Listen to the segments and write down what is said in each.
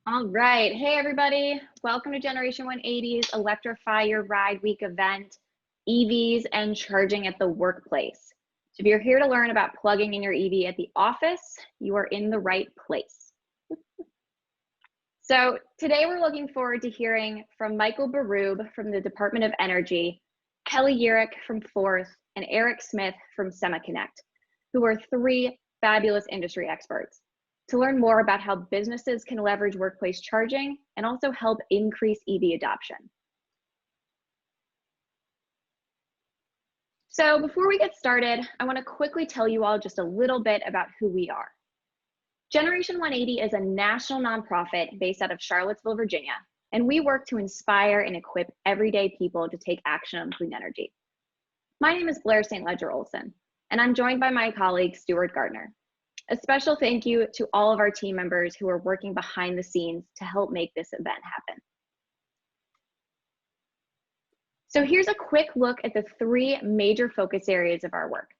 All right. Hey, everybody. Welcome to Generation 180's Electrify Your Ride Week event, EVs and charging at the workplace. So if you're here to learn about plugging in your EV at the office, you are in the right place. So today we're looking forward to hearing from Michael Berube from the Department of Energy, Kelly Urick from Forth, and Eric Smith from SemiConnect, who are three fabulous industry experts, to learn more about how businesses can leverage workplace charging and also help increase EV adoption. So before we get started, I want to quickly tell you all just a little bit about who we are. Generation 180 is a national nonprofit based out of Charlottesville, Virginia, and we work to inspire and equip everyday people to take action on clean energy. My name is Blair St. Ledger Olson, and I'm joined by my colleague, Stuart Gardner. A special thank you to all of our team members who are working behind the scenes to help make this event happen. So here's a quick look at the three major focus areas of our work.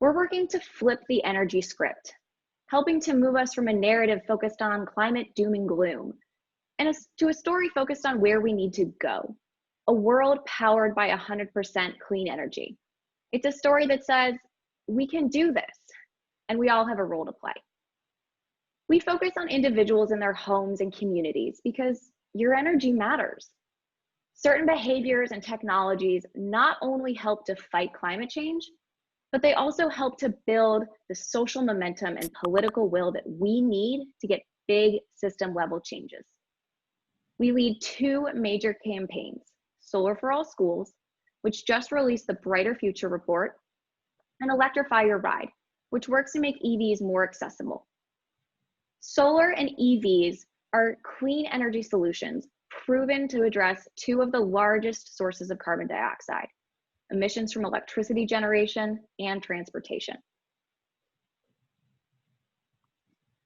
We're working to flip the energy script, helping to move us from a narrative focused on climate doom and gloom and to a story focused on where we need to go, a world powered by 100% clean energy. It's a story that says, we can do this, and we all have a role to play. We focus on individuals in their homes and communities because your energy matters. Certain behaviors and technologies not only help to fight climate change, but they also help to build the social momentum and political will that we need to get big system level changes. We lead two major campaigns, Solar for All Schools, which just released the Brighter Future report, and Electrify Your Ride, which works to make EVs more accessible. Solar and EVs are clean energy solutions proven to address two of the largest sources of carbon dioxide, emissions from electricity generation and transportation.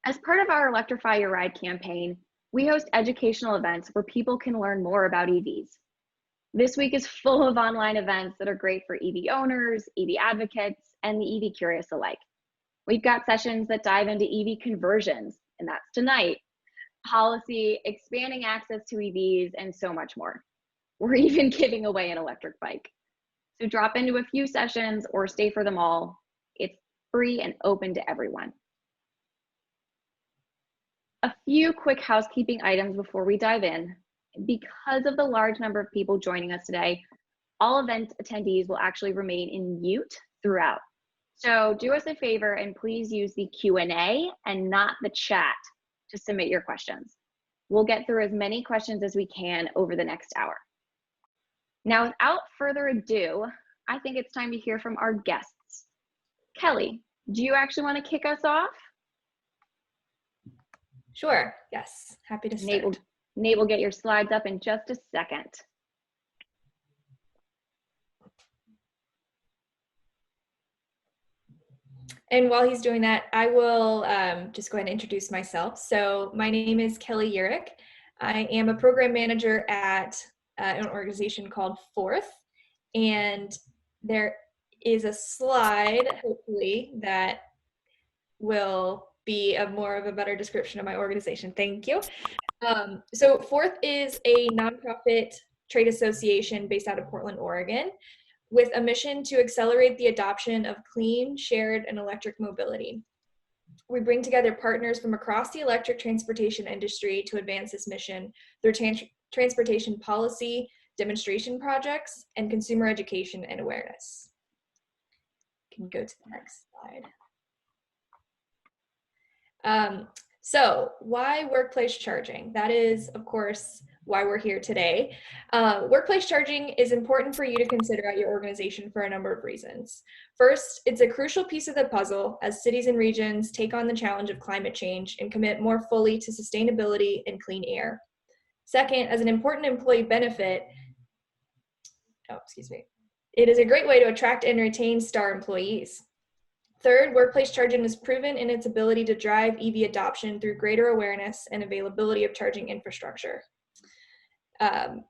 As part of our Electrify Your Ride campaign, we host educational events where people can learn more about EVs. This week is full of online events that are great for EV owners, EV advocates, and the EV curious alike. We've got sessions that dive into EV conversions, and that's tonight, policy, expanding access to EVs, and so much more. We're even giving away an electric bike. So drop into a few sessions or stay for them all. It's free and open to everyone. A few quick housekeeping items before we dive in. Because of the large number of people joining us today, all event attendees will actually remain in mute throughout. So do us a favor and please use the Q&A and not the chat to submit your questions. We'll get through as many questions as we can over the next hour. Now, without further ado, I think it's time to hear from our guests. Kelly, do you actually want to kick us off? Sure, yes, happy to start. Nate will get your slides up in just a second. And while he's doing that, I will just go ahead and introduce myself. So my name is Kelly Urick. I am a program manager at an organization called Forth. And there is a slide, hopefully, that will be more of a better description of my organization. Thank you. So Forth is a nonprofit trade association based out of Portland, Oregon, with a mission to accelerate the adoption of clean, shared, and electric mobility. We bring together partners from across the electric transportation industry to advance this mission through transportation policy, demonstration projects, and consumer education and awareness. You can go to the next slide. So why workplace charging? That is, of course, why we're here today. Workplace charging is important for you to consider at your organization for a number of reasons. First, it's a crucial piece of the puzzle as cities and regions take on the challenge of climate change and commit more fully to sustainability and clean air. Second, as an important employee benefit, it is a great way to attract and retain star employees. Third, workplace charging is proven in its ability to drive EV adoption through greater awareness and availability of charging infrastructure. And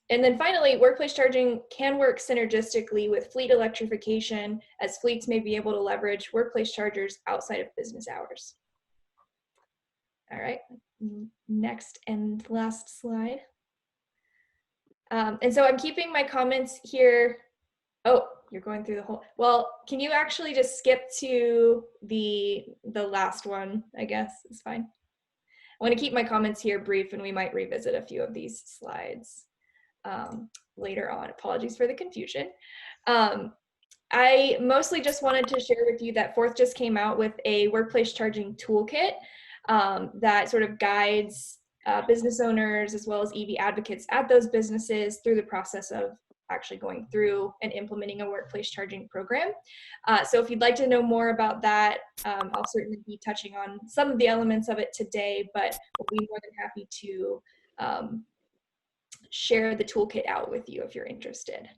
then finally, workplace charging can work synergistically with fleet electrification, as fleets may be able to leverage workplace chargers outside of business hours. All right, next and last slide. And so I'm keeping my comments here. Oh, you're going through the whole, well, can you actually just skip to the last one, I guess is fine. I want to keep my comments here brief, and we might revisit a few of these slides later on. Apologies for the confusion. I mostly just wanted to share with you that Fourth just came out with a workplace charging toolkit that sort of guides business owners as well as EV advocates at those businesses through the process of actually going through and implementing a workplace charging program. So if you'd like to know more about that, I'll certainly be touching on some of the elements of it today, but we'll be more than happy to share the toolkit out with you if you're interested.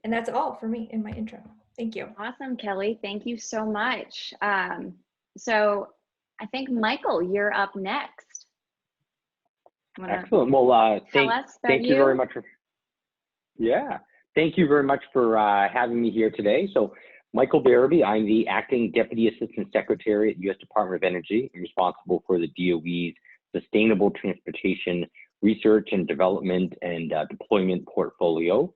And that's all for me in my intro. Thank you. Awesome, Kelly. Thank you so much. So I think, Michael, you're up next. Excellent. Well, thank you very much. Thank you very much for having me here today. So Michael Barabee, I'm the Acting Deputy Assistant Secretary at U.S. Department of Energy. I'm responsible for the DOE's Sustainable Transportation Research and Development and Deployment portfolio.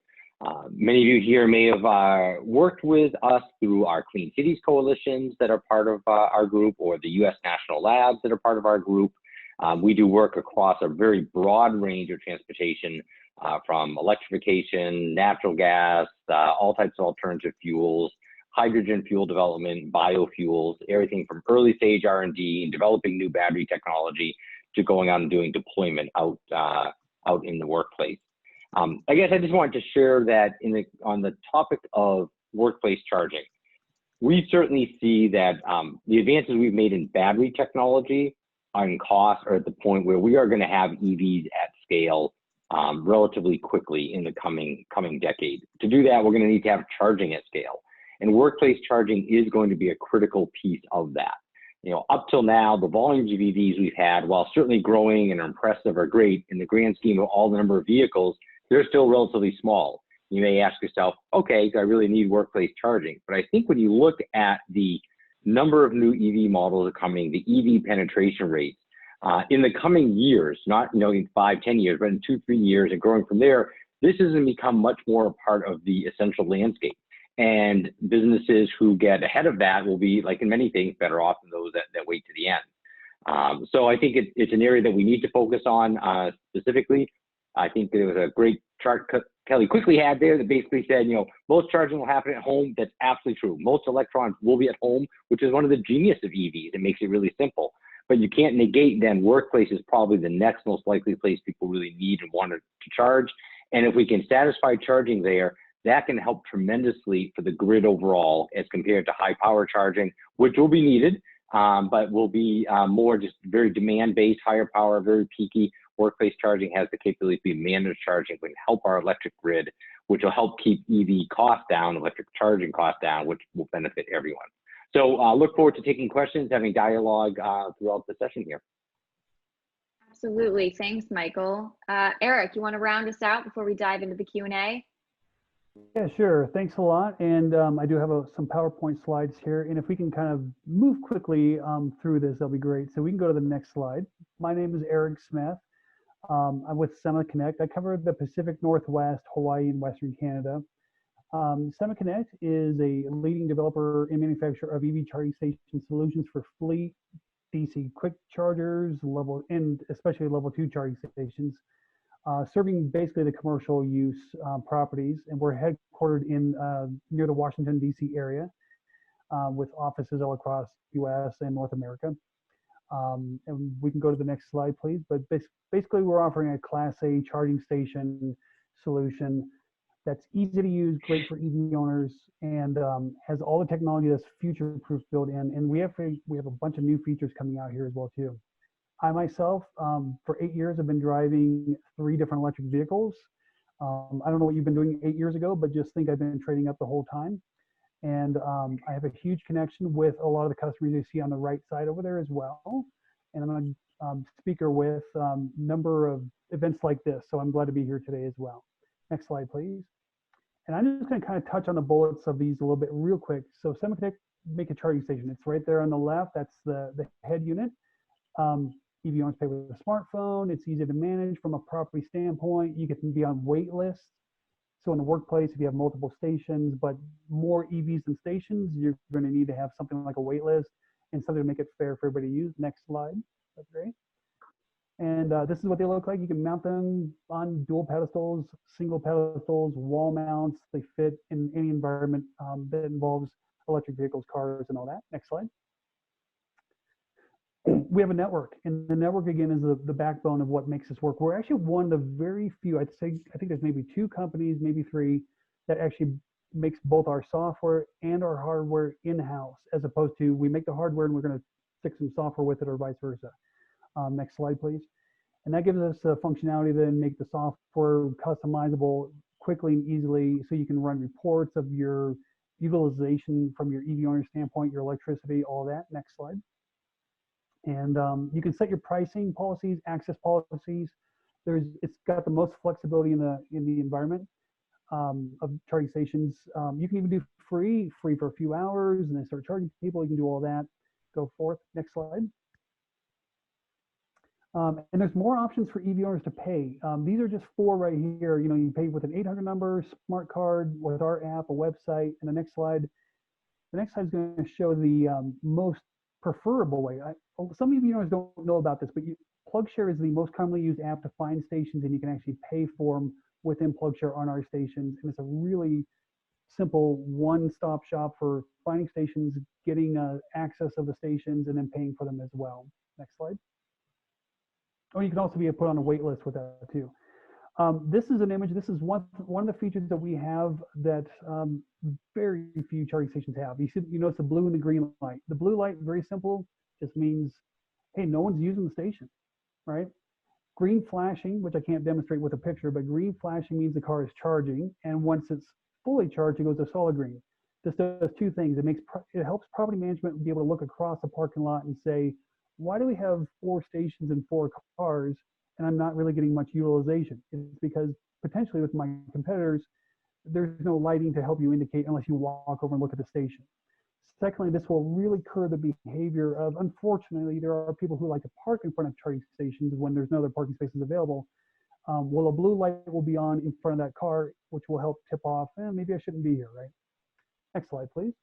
Many of you here may have worked with us through our Clean Cities coalitions that are part of our group, or the U.S. National Labs that are part of our group. We do work across a very broad range of transportation, from electrification, natural gas, all types of alternative fuels, hydrogen fuel development, biofuels, everything from early stage R&D and developing new battery technology to going out and doing deployment out in the workplace. I guess I just wanted to share that on the topic of workplace charging, we certainly see that the advances we've made in battery technology on cost are at the point where we are going to have EVs at scale relatively quickly in the coming decade. To do that, we're going to need to have charging at scale, and workplace charging is going to be a critical piece of that. You know, up till now, the volumes of EVs we've had, while certainly growing and impressive, are great in the grand scheme of all the number of vehicles, they're still relatively small. You may ask yourself, okay, do I really need workplace charging? But I think when you look at the number of new EV models coming, the EV penetration rates, in the coming years, not in 5, 10 years, but in 2, 3 years and growing from there, this is going to become much more a part of the essential landscape. And businesses who get ahead of that will be, like in many things, better off than those that wait to the end. So I think it's an area that we need to focus on specifically. I think there was a great chart Kelly quickly had there that basically said, most charging will happen at home. That's absolutely true. Most electrons will be at home, which is one of the genius of EVs. It makes it really simple. But you can't negate then workplace is probably the next most likely place people really need and want to charge. And if we can satisfy charging there, that can help tremendously for the grid overall as compared to high power charging, which will be needed, but will be more just very demand-based, higher power, very peaky. Workplace charging has the capability to be managed charging, which can help our electric grid, which will help keep EV costs down, electric charging costs down, which will benefit everyone. So look forward to taking questions, having dialogue throughout the session here. Absolutely. Thanks, Michael. Eric, you want to round us out before we dive into the Q&A? Yeah, sure. Thanks a lot. And I do have some PowerPoint slides here. And if we can kind of move quickly through this, that'll be great. So we can go to the next slide. My name is Eric Smith. I'm with SemaConnect. I cover the Pacific Northwest, Hawaii, and Western Canada. SemaConnect is a leading developer and manufacturer of EV charging station solutions for fleet, DC quick chargers, and especially level 2 charging stations, serving basically the commercial use properties. And we're headquartered in near the Washington, DC area with offices all across US and North America. And we can go to the next slide, please. But basically, we're offering a Class A charging station solution that's easy to use, great for EV owners, and has all the technology that's future-proof built in. And we have a bunch of new features coming out here as well too. I myself, for 8 years, have been driving 3 different electric vehicles. I don't know what you've been doing 8 years ago, but just think I've been trading up the whole time. And I have a huge connection with a lot of the customers you see on the right side over there as well. And I'm a speaker with a number of events like this. So I'm glad to be here today as well. Next slide, please. And I'm just going to kind of touch on the bullets of these a little bit real quick. So SemaConnect make a charging station. It's right there on the left. That's the head unit. EV owners pay with a smartphone. It's easy to manage from a property standpoint. You can be on wait lists. So in the workplace, if you have multiple stations, but more EVs than stations, you're going to need to have something like a wait list and something to make it fair for everybody to use. Next slide. That's great. And this is what they look like. You can mount them on dual pedestals, single pedestals, wall mounts. They fit in any environment that involves electric vehicles, cars, and all that. Next slide. We have a network, and the network again is the backbone of what makes this work. We're actually one of the very few, I think there's maybe 2 companies, maybe 3, that actually makes both our software and our hardware in-house, as opposed to we make the hardware and we're going to stick some software with it, or vice versa. Next slide, please. And that gives us the functionality to then make the software customizable quickly and easily, so you can run reports of your utilization from your EV owner standpoint, your electricity, all that. Next slide. And you can set your pricing policies, access policies. It's got the most flexibility in the environment of charging stations. You can even do free for a few hours, and then start charging people. You can do all that. Go forth. Next slide. And there's more options for EV owners to pay. These are just 4 right here. You know, you pay with an 800 number, smart card, with our app, a website. And the next slide is going to show the most preferable way. Some EV owners don't know about this, but PlugShare is the most commonly used app to find stations, and you can actually pay for them within PlugShare on our stations. And it's a really simple one-stop shop for finding stations, getting access of the stations, and then paying for them as well. Next slide. Oh, you can also be put on a wait list with that too. This is an image. This is one of the features that we have that very few charging stations have. You notice the blue and the green light. The blue light, very simple, just means, hey, no one's using the station, right? Green flashing, which I can't demonstrate with a picture, but green flashing means the car is charging, and once it's fully charged, it goes to solid green. This does 2 things. It helps property management be able to look across the parking lot and say, why do we have 4 stations and 4 cars, and I'm not really getting much utilization? It's because potentially with my competitors, there's no lighting to help you indicate unless you walk over and look at the station. Secondly, this will really curb the behavior of, unfortunately, there are people who like to park in front of charging stations when there's no other parking spaces available. Well, a blue light will be on in front of that car, which will help tip off, maybe I shouldn't be here, right? Next slide, please.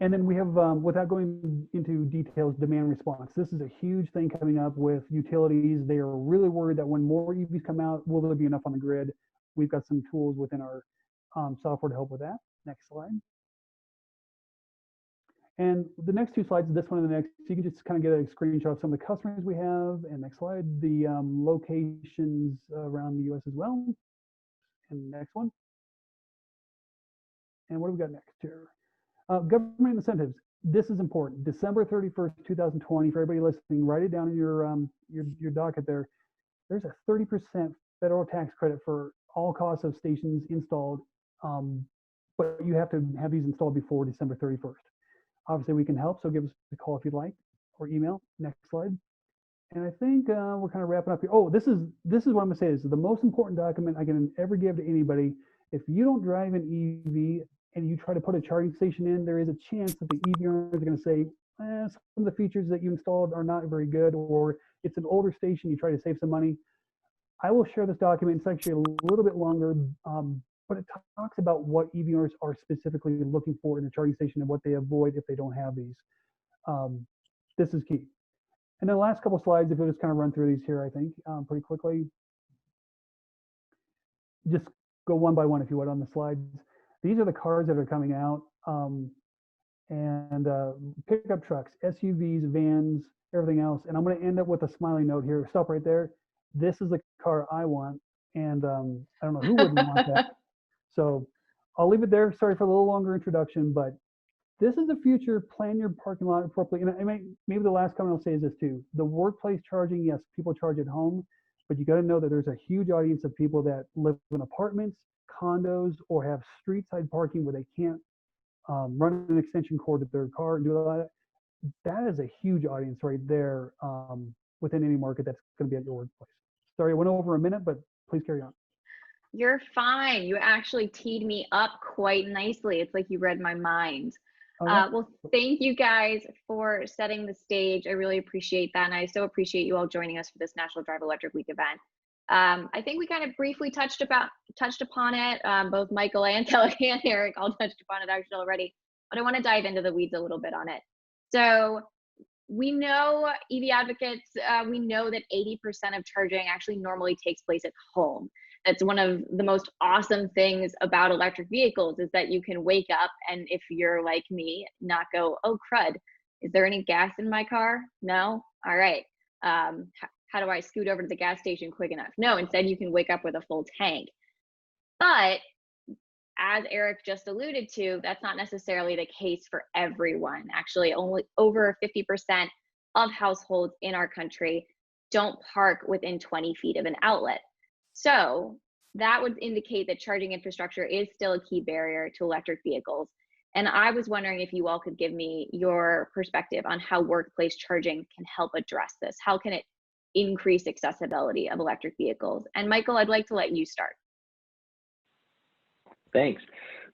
And then we have, without going into details, demand response. This is a huge thing coming up with utilities. They are really worried that when more EVs come out, will there be enough on the grid? We've got some tools within our software to help with that. Next slide. And the next 2 slides, this one and the next, you can just kind of get a screenshot of some of the customers we have. And next slide, the locations around the US as well. And next one. And what do we got next here? Government incentives. This is important. December 31st, 2020, for everybody listening, write it down in your docket there. There's a 30% federal tax credit for all costs of stations installed, but you have to have these installed before December 31st. Obviously, we can help, so give us a call if you'd like, or email. Next slide. And I think we're kind of wrapping up here. Oh, this is what I'm gonna say. This is the most important document I can ever give to anybody. If you don't drive an EV and you try to put a charging station in, there is a chance that the EV owners are gonna say, some of the features that you installed are not very good, or it's an older station, you try to save some money. I will share this document. It's actually a little bit longer, but it talks about what EV owners are specifically looking for in a charging station and what they avoid if they don't have these. This is key. And then the last couple slides, if we'll just kind of run through these here, I think, pretty quickly. Just go one by one, if you would, on the slides. These are the cars that are coming out, and pickup trucks, SUVs, vans, everything else. And I'm going to end up with a smiley note here. Stop right there. This is the car I want, and I don't know who wouldn't want that. So I'll leave it there. Sorry for a little longer introduction, but this is the future. Plan your parking lot appropriately. And maybe the last comment I'll say is this too. The workplace charging, yes, people charge at home, but you got to know that there's a huge audience of people that live in apartments, condos, or have street side parking where they can't run an extension cord to their car and do all that. That is a huge audience right there within any market that's going to be at your workplace. Sorry, I went over a minute, but please carry on. You're fine. You actually teed me up quite nicely. It's like you read my mind. Okay. Well, thank you guys for setting the stage. I really appreciate that. And I so appreciate you all joining us for this National Drive Electric Week event. I think we kind of briefly touched upon it. Both Michael and Kelly and Eric all touched upon it actually already, but I want to dive into the weeds a little bit on it. So we know, EV advocates, we know that 80% of charging actually normally takes place at home. That's one of the most awesome things about electric vehicles, is that you can wake up and, if you're like me, not go, oh crud, is there any gas in my car? No? All right. How do I scoot over to the gas station quick enough? No, instead you can wake up with a full tank. But as Eric just alluded to, that's not necessarily the case for everyone. Actually, only over 50% of households in our country don't park within 20 feet of an outlet. So that would indicate that charging infrastructure is still a key barrier to electric vehicles. And I was wondering if you all could give me your perspective on how workplace charging can help address this. How can it increase accessibility of electric vehicles? And Michael, I'd like to let you start. Thanks.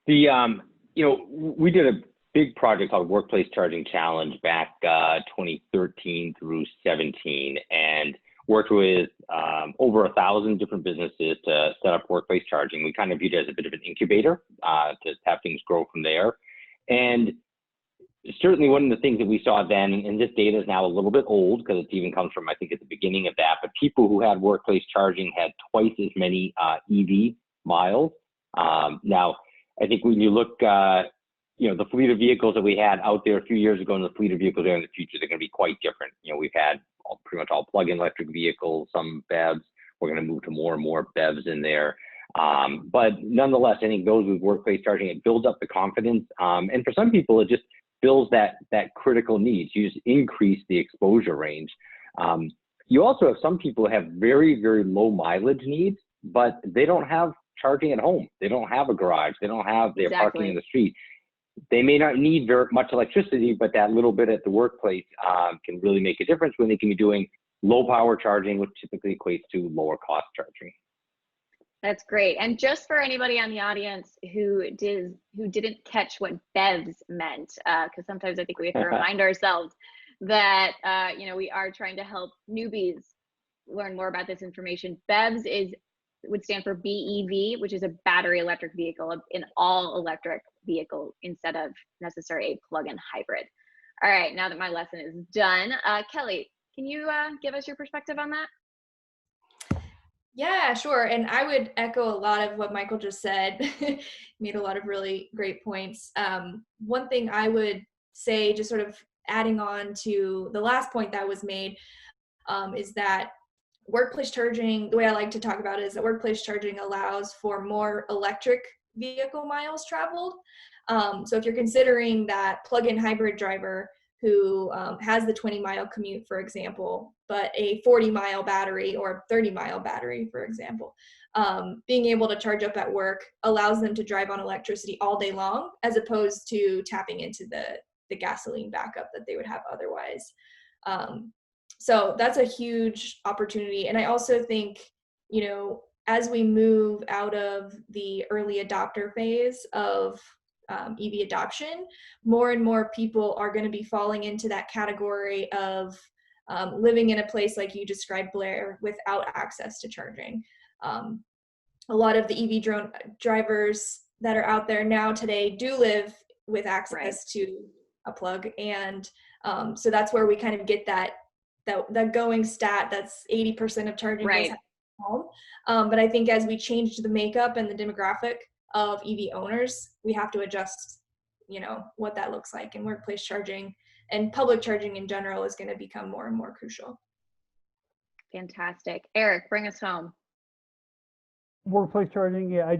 The we did a big project called Workplace Charging Challenge back 2013 through 17, and worked with over 1,000 different businesses to set up workplace charging. We kind of viewed it as a bit of an incubator to have things grow from there. And certainly one of the things that we saw then, and this data is now a little bit old because it even comes from, I think, at the beginning of that, but people who had workplace charging had twice as many EV miles. Now, I think when you look, the fleet of vehicles that we had out there a few years ago and the fleet of vehicles there in the future, they're going to be quite different. We've had pretty much all plug-in electric vehicles, some BEVs. We're going to move to more and more BEVs in there. But nonetheless, I think those with workplace charging, it builds up the confidence. And for some people, it just fills that critical need. You just increase the exposure range. You also have some people who have very, very low mileage needs, but they don't have charging at home. They don't have a garage. They don't have their parking in the street. They may not need very much electricity, but that little bit at the workplace can really make a difference when they can be doing low power charging, which typically equates to lower cost charging. That's great. And just for anybody on the audience who didn't catch what BEVs meant, because sometimes I think we have to remind ourselves that we are trying to help newbies learn more about this information. BEVs would stand for BEV, which is a battery electric vehicle, an all electric vehicle instead of necessarily a plug-in hybrid. All right, now that my lesson is done, Kelly, can you give us your perspective on that? Yeah, sure. And I would echo a lot of what Michael just said. Made a lot of really great points. One thing I would say, just sort of adding on to the last point that was made, is that workplace charging, the way I like to talk about it, is that workplace charging allows for more electric vehicle miles traveled. So if you're considering that plug-in hybrid driver who has the 20-mile commute, for example, but a 40-mile battery or 30-mile battery, for example, being able to charge up at work allows them to drive on electricity all day long, as opposed to tapping into the gasoline backup that they would have otherwise. So that's a huge opportunity. And I also think, as we move out of the early adopter phase of EV adoption, more and more people are going to be falling into that category of living in a place like you described, Blair, without access to charging. A lot of the EV drivers that are out there now today do live with access to a plug. And so that's where we kind of get that going stat that's 80% of charging is at home. But I think as we change the makeup and the demographic of EV owners, we have to adjust, what that looks like. And workplace charging and public charging in general is going to become more and more crucial. Fantastic. Eric, bring us home. Workplace charging, yeah,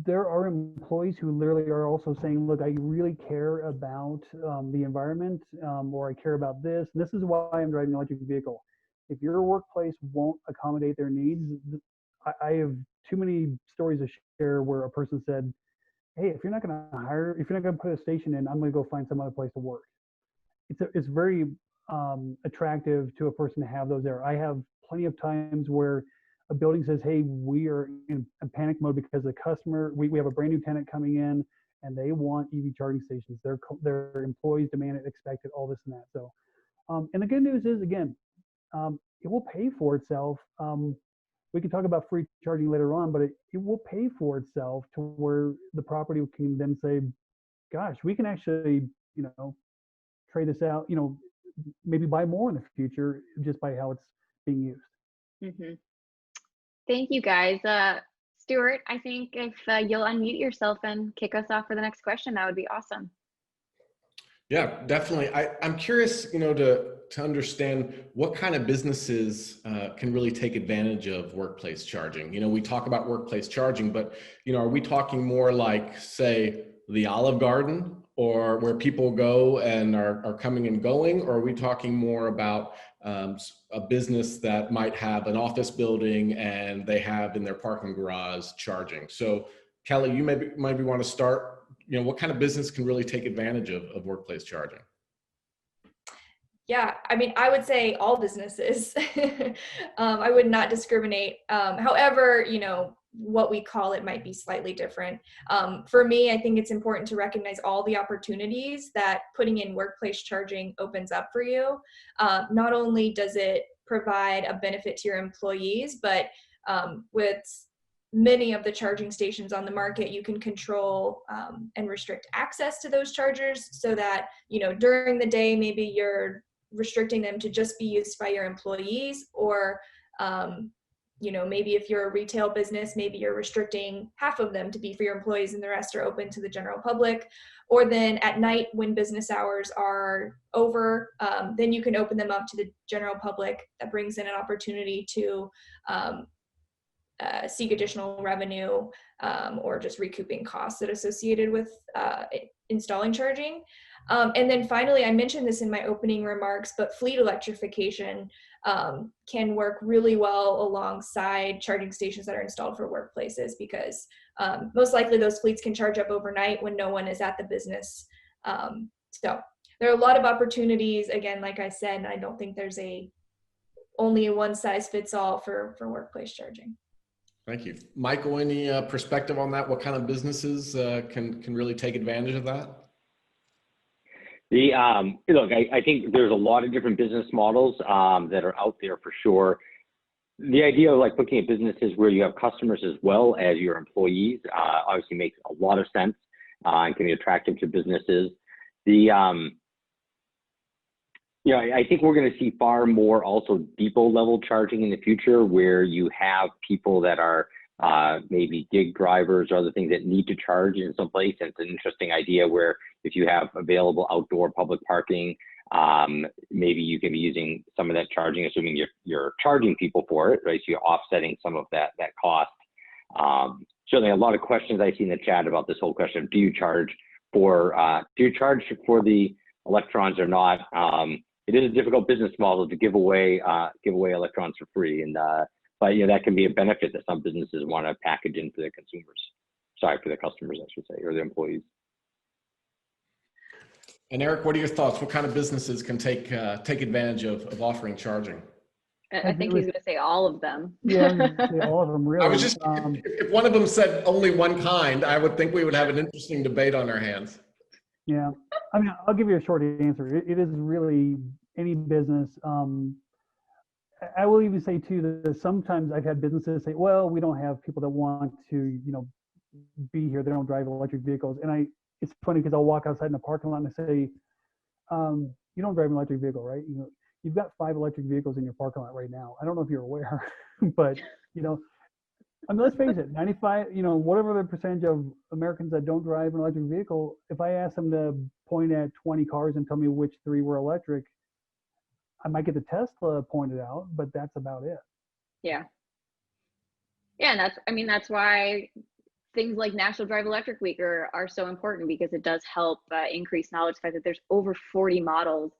there are employees who literally are also saying, look, I really care about the environment, or I care about this. And this is why I'm driving an electric vehicle. If your workplace won't accommodate their needs, I have too many stories to share where a person said, hey, if you're not going to put a station in, I'm going to go find some other place to work. It's very attractive to a person to have those there. I have plenty of times where a building says, hey, we are in a panic mode because the customer, we have a brand new tenant coming in and they want EV charging stations. Their employees demand it, expect it, all this and that. So, and the good news is, again, it will pay for itself. We can talk about free charging later on, but it will pay for itself to where the property can then say, gosh, we can actually, trade this out, maybe buy more in the future just by how it's being used. Hmm. Thank you, guys. Stuart, I think if you'll unmute yourself and kick us off for the next question, that would be awesome. Yeah, definitely. I'm curious, to understand what kind of businesses can really take advantage of workplace charging. We talk about workplace charging, but, are we talking more like, say, the Olive Garden, or where people go and are coming and going? Or are we talking more about a business that might have an office building and they have in their parking garage charging? So Kelly, you maybe want to start, what kind of business can really take advantage of workplace charging? Yeah, I mean, I would say all businesses. I would not discriminate. However, what we call it might be slightly different. For me, I think it's important to recognize all the opportunities that putting in workplace charging opens up for you. Not only does it provide a benefit to your employees, but with many of the charging stations on the market, you can control and restrict access to those chargers so that, during the day, maybe you're restricting them to just be used by your employees, or maybe if you're a retail business, maybe you're restricting half of them to be for your employees and the rest are open to the general public. Or then at night when business hours are over, then you can open them up to the general public. That brings in an opportunity to seek additional revenue or just recouping costs that are associated with installing charging. And then finally, I mentioned this in my opening remarks, but fleet electrification can work really well alongside charging stations that are installed for workplaces, because most likely those fleets can charge up overnight when no one is at the business. So there are a lot of opportunities. Again, like I said, I don't think there's only a one size fits all for workplace charging. Thank you. Michael, any perspective on that? What kind of businesses can really take advantage of that? Look, I think there's a lot of different business models that are out there for sure. The idea of looking at businesses where you have customers as well as your employees obviously makes a lot of sense and can be attractive to businesses. I think we're going to see far more also depot level charging in the future, where you have people that are maybe gig drivers or other things that need to charge in some place. And it's an interesting idea where if you have available outdoor public parking, maybe you can be using some of that charging, assuming you're charging people for it, right? So you're offsetting some of that cost. Certainly a lot of questions I see in the chat about this whole question of do you charge for the electrons or not? It is a difficult business model to give away electrons for free, and but that can be a benefit that some businesses want to package in for their for their customers, I should say, or their employees. And Eric, what are your thoughts? What kind of businesses can take advantage of offering charging? I think he's going to say all of them. Yeah, I'm gonna say all of them, really. I was just, if one of them said only one kind, I would think we would have an interesting debate on our hands. Yeah, I mean, I'll give you a short answer. It is really any business. I will even say too that sometimes I've had businesses say, well, we don't have people that want to, be here. They don't drive electric vehicles. And it's funny because I'll walk outside in the parking lot and I say, you don't drive an electric vehicle, right? You've got 5 electric vehicles in your parking lot right now. I don't know if you're aware, but, I mean, let's face it, 95, whatever the percentage of Americans that don't drive an electric vehicle, if I ask them to point at 20 cars and tell me which 3 were electric, I might get the Tesla pointed out, but that's about it. Yeah. Yeah, and that's why things like National Drive Electric Week are so important, because it does help increase knowledge. The fact that there's over 40 models,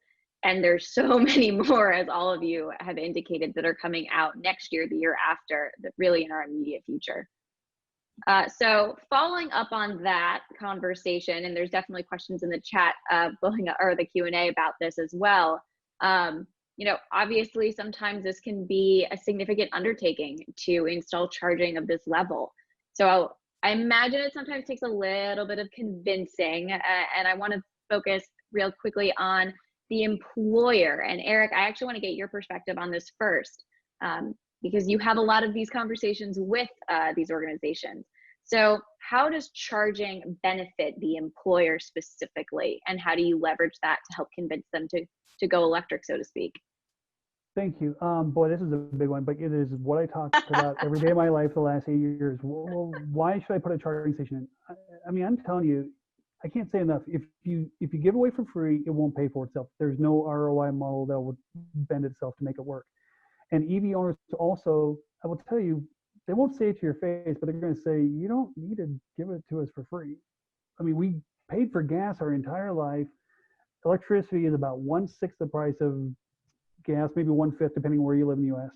and there's so many more, as all of you have indicated, that are coming out next year, the year after, that really in our immediate future. So following up on that conversation, and there's definitely questions in the chat or the Q&A about this as well. Obviously sometimes this can be a significant undertaking to install charging of this level. So I imagine it sometimes takes a little bit of convincing, and I want to focus real quickly on the employer. And Eric, I actually want to get your perspective on this first, because you have a lot of these conversations with these organizations. So how does charging benefit the employer specifically, and how do you leverage that to help convince them to go electric, so to speak? Thank you. Boy, this is a big one, but it is what I talk about every day of my life the last 8 years. Well, why should I put a charging station in? I mean, I'm telling you, I can't say enough. If you give away for free, it won't pay for itself. There's no ROI model that would bend itself to make it work. And EV owners also, I will tell you, they won't say it to your face, but they're going to say, you don't need to give it to us for free. I mean, we paid for gas our entire life. Electricity is about 1/6 the price of gas, maybe 1/5, depending where you live in the US.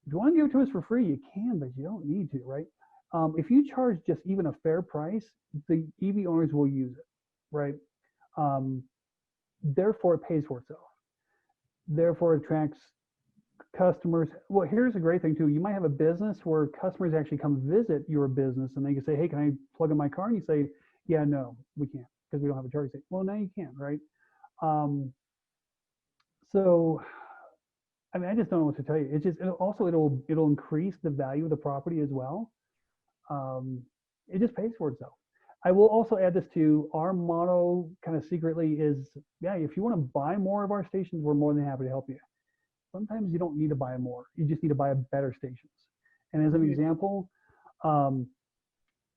If you want to give it to us for free, you can, but you don't need to, right? If you charge just even a fair price, the EV owners will use it, right? Therefore, it pays for itself. Therefore, it attracts customers. Well, here's a great thing too. You might have a business where customers actually come visit your business and they can say, hey, can I plug in my car? And you say, yeah, no, we can't because we don't have a charging station. Well, now you can, right? So, I mean, I just don't know what to tell you. It's just, it'll increase the value of the property as well. It just pays for itself. I will also add this to our motto kind of secretly is, yeah, if you want to buy more of our stations, we're more than happy to help you. Sometimes you don't need to buy more. You just need to buy better stations. And as an example,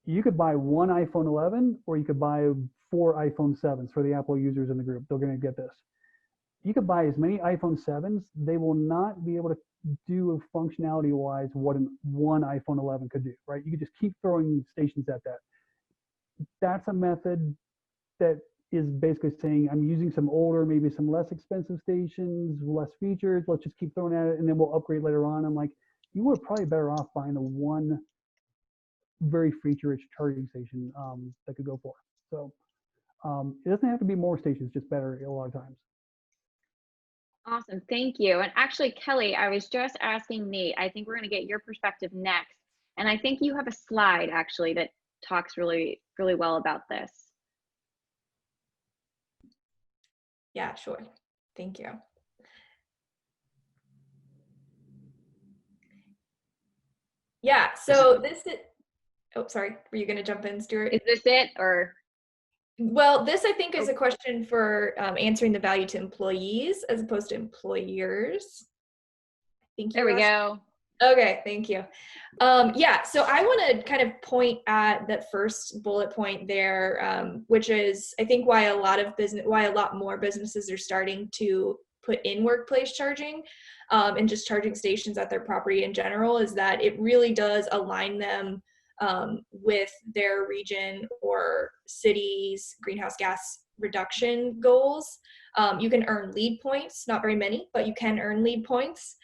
you could buy one iPhone 11 or you could buy 4 iPhone 7s for the Apple users in the group. They're going to get this. You could buy as many iPhone 7s. They will not be able to do functionality-wise what one iPhone 11 could do, right? You could just keep throwing stations at that. That's a method that is basically saying, I'm using some older, maybe some less expensive stations, less features. Let's just keep throwing at it, and then we'll upgrade later on. I'm like, you were probably better off buying the one very feature-rich charging station that could go for. So it doesn't have to be more stations, just better a lot of times. Awesome, thank you. And actually, Kelly, I was just asking Nate, I think we're going to get your perspective next. And I think you have a slide actually that talks really, really well about this. Yeah, sure. Thank you. Yeah, so this is, oh, sorry, were you going to jump in, Stuart? Is this it, or? Well, this I think is a question for answering the value to employees as opposed to employers. I think there we go. Okay, thank you. Yeah, so I want to kind of point at that first bullet point there, which is I think why a lot more businesses are starting to put in workplace charging and just charging stations at their property in general is that it really does align them with their region or city's greenhouse gas reduction goals. You can earn LEED points, not very many, but you can earn LEED points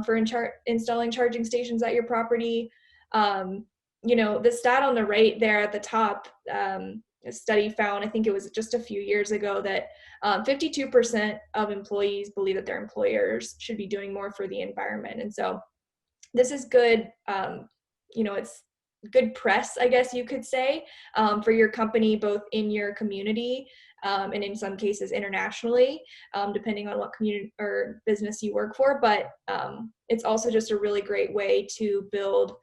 for installing charging stations at your property. You know, the stat on the right there at the top, a study found, I think it was just a few years ago, that 52% of employees believe that their employers should be doing more for the environment. And so this is good, you know, it's good press, I guess you could say, for your company, both in your community and in some cases internationally, depending on what community or business you work for. But it's also just a really great way to build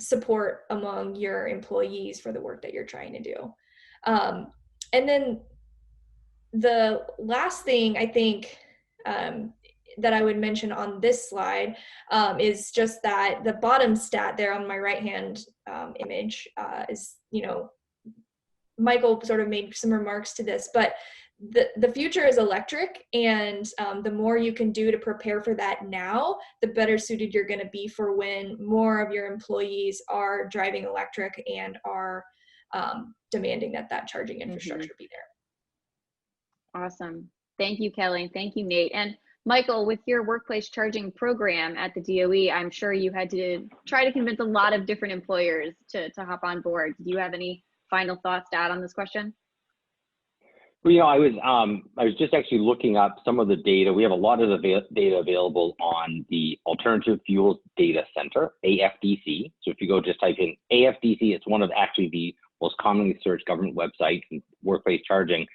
support among your employees for the work that you're trying to do. And then the last thing I think that I would mention on this slide is just that the bottom stat there on my right hand image is, you know, Michael sort of made some remarks to this, but the future is electric, and the more you can do to prepare for that now, the better suited you're going to be for when more of your employees are driving electric and are demanding that charging infrastructure be there. Awesome. Thank you, Kelly. Thank you, Nate. And Michael, with your workplace charging program at the DOE, I'm sure you had to try to convince a lot of different employers to hop on board. Do you have any final thoughts to add on this question? Well, I was just actually looking up some of the data. We have a lot of the data available on the Alternative Fuels Data Center, AFDC. So if you go just type in AFDC, it's one of actually the most commonly searched government websites in workplace charging.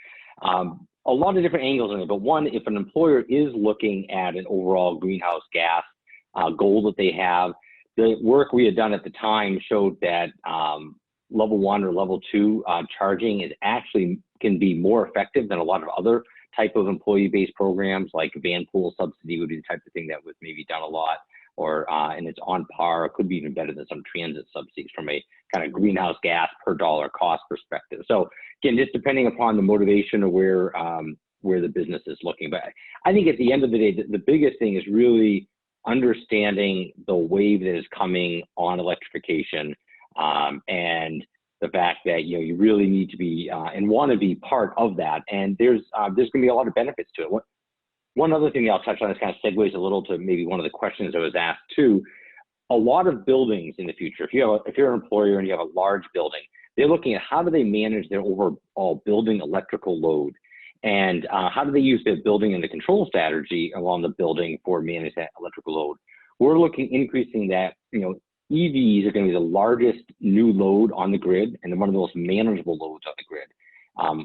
A lot of different angles on it, but one, if an employer is looking at an overall greenhouse gas goal that they have, the work we had done at the time showed that level 1 or level 2 charging is actually can be more effective than a lot of other type of employee-based programs, like van pool subsidy would be the type of thing that was maybe done a lot, or and it's on par, or could be even better than some transit subsidies from a kind of greenhouse gas per dollar cost perspective. So again, just depending upon the motivation of where the business is looking. But I think at the end of the day, the biggest thing is really understanding the wave that is coming on electrification, and the fact that you really need to be and want to be part of that. And there's going to be a lot of benefits to it. One other thing that I'll touch on, this kind of segues a little to maybe one of the questions I was asked too. A lot of buildings in the future, if you're an employer and you have a large building, they're looking at how do they manage their overall building electrical load, and how do they use their building and the control strategy along the building for managing that electrical load. We're looking increasing that. EVs are going to be the largest new load on the grid and one of the most manageable loads on the grid.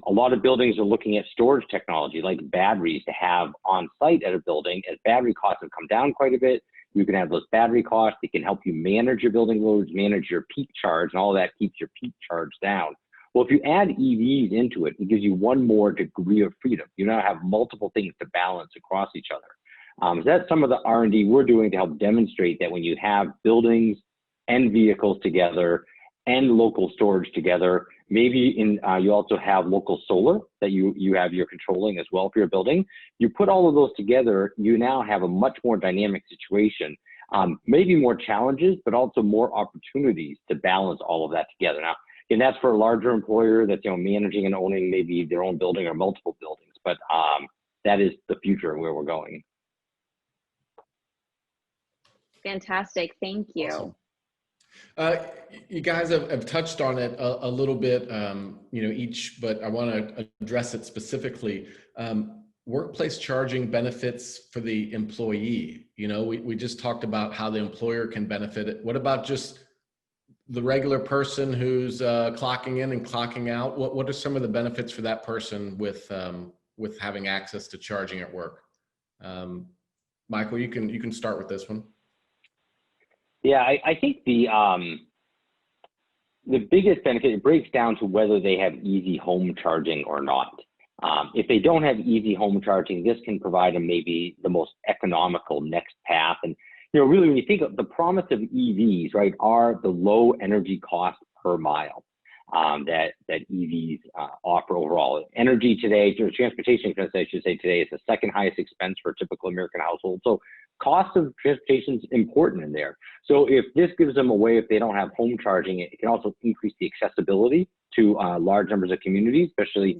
A lot of buildings are looking at storage technology like batteries to have on site at a building. As battery costs have come down quite a bit, you can have those battery costs. They can help you manage your building loads, manage your peak charge, and all that keeps your peak charge down. Well, if you add EVs into it, it gives you one more degree of freedom. You now have multiple things to balance across each other. So that's some of the R&D we're doing to help demonstrate that when you have buildings and vehicles together and local storage together, maybe you also have local solar that you have your controlling as well for your building. You put all of those together, you now have a much more dynamic situation, maybe more challenges, but also more opportunities to balance all of that together. Now, and that's for a larger employer that's managing and owning maybe their own building or multiple buildings, but that is the future where we're going. Fantastic, thank you. Awesome. You guys have touched on it a little bit, each, but I want to address it specifically. Workplace charging benefits for the employee. We just talked about how the employer can benefit it. What about just the regular person who's clocking in and clocking out? What are some of the benefits for that person with having access to charging at work? Michael, you can start with this one. Yeah, I think the biggest benefit, it breaks down to whether they have easy home charging or not. If they don't have easy home charging, this can provide them maybe the most economical next path. And really, when you think of the promise of EVs, right, are the low energy cost per mile that EVs offer overall. Energy today, transportation expense, I should say today, is the second highest expense for a typical American household. So cost of transportation is important in there. So if this gives them a way, if they don't have home charging, it can also increase the accessibility to large numbers of communities, especially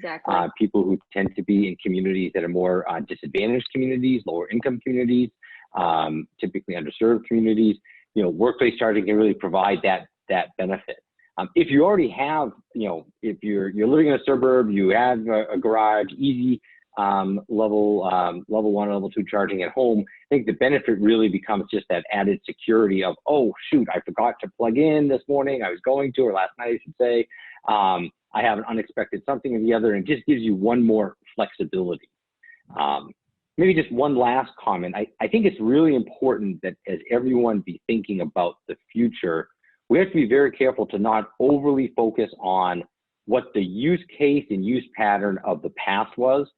people who tend to be in communities that are more disadvantaged communities, lower income communities, typically underserved communities. Workplace charging can really provide that benefit. If you already have, if you're living in a suburb, you have a garage, easy level 1 or level 2 charging at home, I think the benefit really becomes just that added security of, oh shoot, I forgot to plug in this morning, I was going to, or last night I should say, I have an unexpected something or the other, and it just gives you one more flexibility. Maybe just one last comment. I think it's really important that as everyone be thinking about the future, we have to be very careful to not overly focus on what the use case and use pattern of the past was.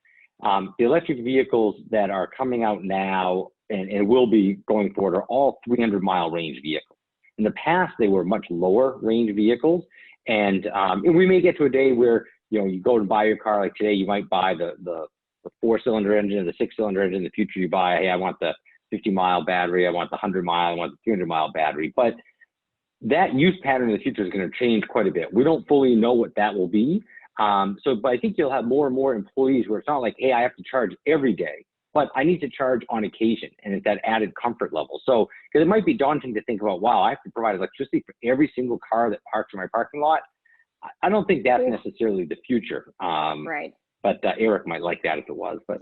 The electric vehicles that are coming out now and will be going forward are all 300-mile range vehicles. In the past, they were much lower range vehicles. And we may get to a day where, you go and buy your car, like today, you might buy the 4-cylinder engine or the 6-cylinder engine. In the future, you buy, hey, I want the 50-mile battery, I want the 100-mile, I want the 300-mile battery. But that use pattern in the future is going to change quite a bit. We don't fully know what that will be. But I think you'll have more and more employees where it's not like, hey, I have to charge every day, but I need to charge on occasion, and it's that added comfort level. So, because it might be daunting to think about, wow, I have to provide electricity for every single car that parks in my parking lot. I don't think that's necessarily the future. Right. but Eric might like that if it was. But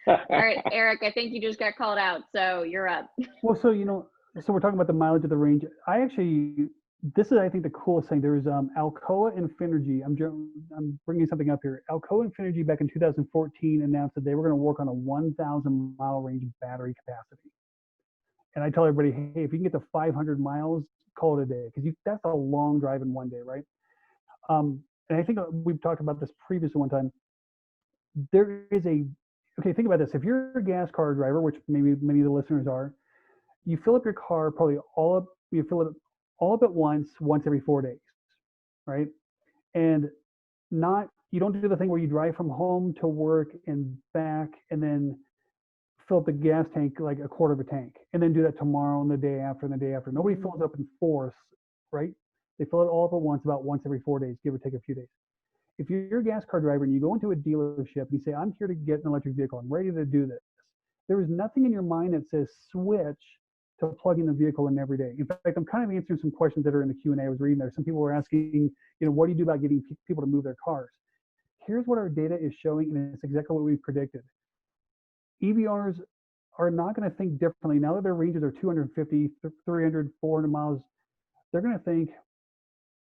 All right, Eric, I think you just got called out, so you're up. Well, so, so we're talking about the mileage of the range. This is, I think, the coolest thing. There's Alcoa and Finergy. I'm bringing something up here. Alcoa and Finergy back in 2014 announced that they were going to work on a 1,000 mile range battery capacity. And I tell everybody, hey, if you can get to 500 miles, call it a day, because that's a long drive in one day, right? And I think we've talked about this previously one time. Okay, think about this. If you're a gas car driver, which maybe many of the listeners are, you fill up your car you fill it all up at once every 4 days, right? And you don't do the thing where you drive from home to work and back and then fill up the gas tank like a quarter of a tank and then do that tomorrow and the day after and the day after. Nobody fills up in force, right? They fill it all up at once, about once every 4 days, give or take a few days. If you're a gas car driver and you go into a dealership and you say, I'm here to get an electric vehicle, I'm ready to do this, there is nothing in your mind that says switch to plug in the vehicle in every day. In fact, I'm kind of answering some questions that are in the Q&A I was reading there. Some people were asking, what do you do about getting people to move their cars? Here's what our data is showing, and it's exactly what we predicted. EV owners are not going to think differently. Now that their ranges are 250, 300, 400 miles, they're going to think,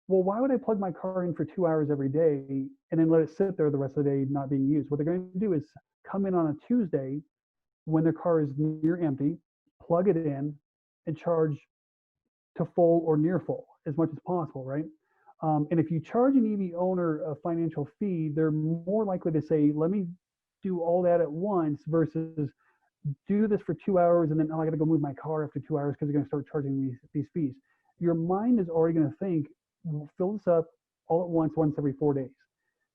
well, why would I plug my car in for 2 hours every day and then let it sit there the rest of the day not being used? What they're going to do is come in on a Tuesday when their car is near empty, plug it in, and charge to full or near full as much as possible, right? And if you charge an EV owner a financial fee, they're more likely to say, let me do all that at once versus do this for 2 hours and then, I got to go move my car after 2 hours because they're going to start charging these fees. Your mind is already going to think, fill this up all at once every 4 days.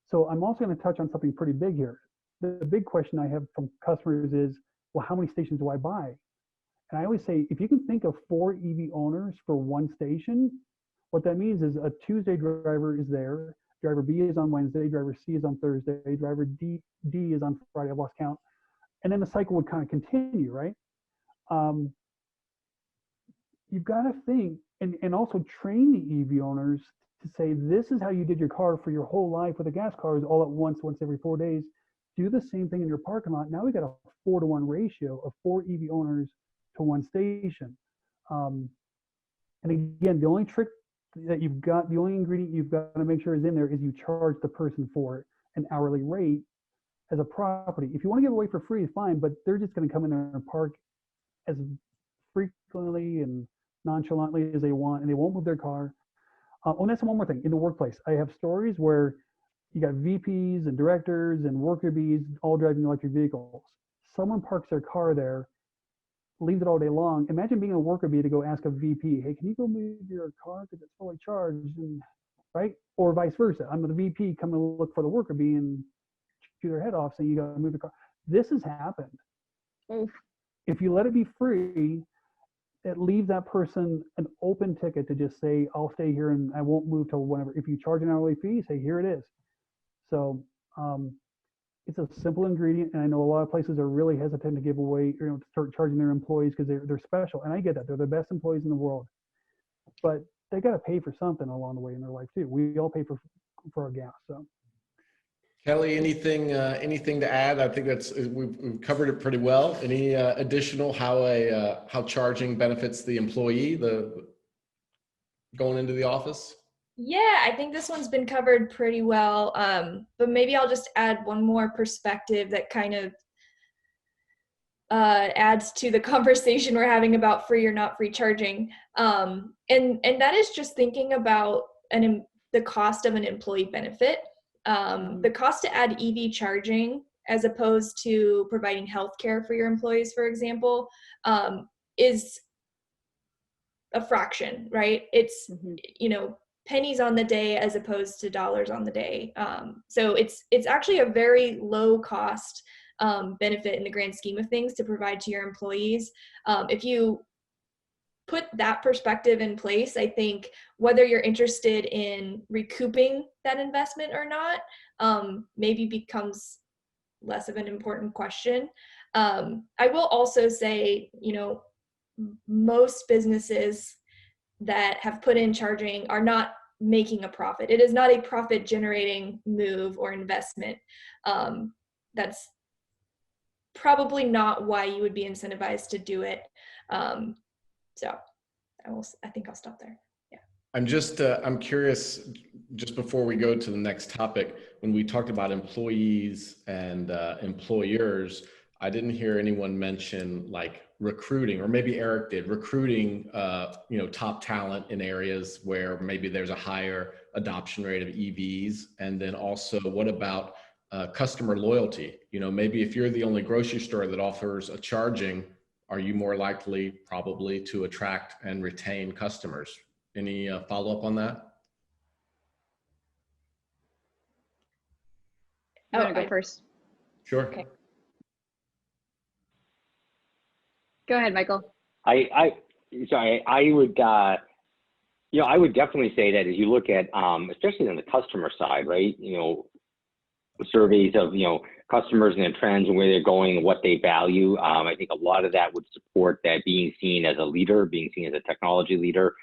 So I'm also going to touch on something pretty big here. The big question I have from customers is, well, how many stations do I buy? And I always say, if you can think of 4 EV owners for one station, what that means is a Tuesday driver is there, driver B is on Wednesday, driver C is on Thursday, driver D is on Friday, I've lost count. And then the cycle would kind of continue, right? You've got to think and also train the EV owners to say, this is how you did your car for your whole life with the gas cars all at once every 4 days. Do the same thing in your parking lot. Now we got a 4-to-1 ratio of 4 EV owners to one station. And again, the only trick that you've got, the only ingredient you've got to make sure is in there is you charge the person for an hourly rate as a property. If you want to give away for free, fine, but they're just going to come in there and park as frequently and nonchalantly as they want, and they won't move their car. And that's one more thing. In the workplace, I have stories where you got VPs and directors and worker bees all driving electric vehicles. Someone parks their car there, leaves it all day long. Imagine being a worker bee to go ask a VP, hey, can you go move your car because it's fully charged, and, right? Or vice versa. I'm the VP, come and look for the worker bee and chew their head off saying you got to move the car. This has happened. Oof. If you let it be free, it leaves that person an open ticket to just say, I'll stay here and I won't move till whenever. If you charge an hourly fee, say, here it is. So it's a simple ingredient, and I know a lot of places are really hesitant to give away, to start charging their employees because they're special, and I get that. They're the best employees in the world, but they got to pay for something along the way in their life too. We all pay for our gas. So, Kelly, anything to add? I think we've covered it pretty well. Any additional how charging benefits the employee, going into the office? Yeah, I think this one's been covered pretty well, but maybe I'll just add one more perspective that kind of adds to the conversation we're having about free or not free charging, and that is just thinking about the cost of an employee benefit. The cost to add EV charging, as opposed to providing healthcare for your employees, for example, is a fraction, right? It's pennies on the day as opposed to dollars on the day. So it's actually a very low cost benefit in the grand scheme of things to provide to your employees. If you put that perspective in place, I think whether you're interested in recouping that investment or not, maybe becomes less of an important question. I will also say, most businesses that have put in charging are not making a profit. It is not a profit generating move or investment. That's probably not why you would be incentivized to do it. So I think I'll stop there. Yeah. I'm curious, just before we go to the next topic, when we talked about employees and employers, I didn't hear anyone mention like recruiting, or maybe Eric did, recruiting, top talent in areas where maybe there's a higher adoption rate of EVs. And then also, what about customer loyalty? Maybe if you're the only grocery store that offers a charging, are you more likely probably to attract and retain customers? Any follow-up on that? You want to go first? Sure. Okay. Go ahead, Michael. I would, I would definitely say that as you look at, especially on the customer side, right? Surveys of, customers and the trends and where they're going and what they value. I think a lot of that would support that being seen as a leader, being seen as a technology leader,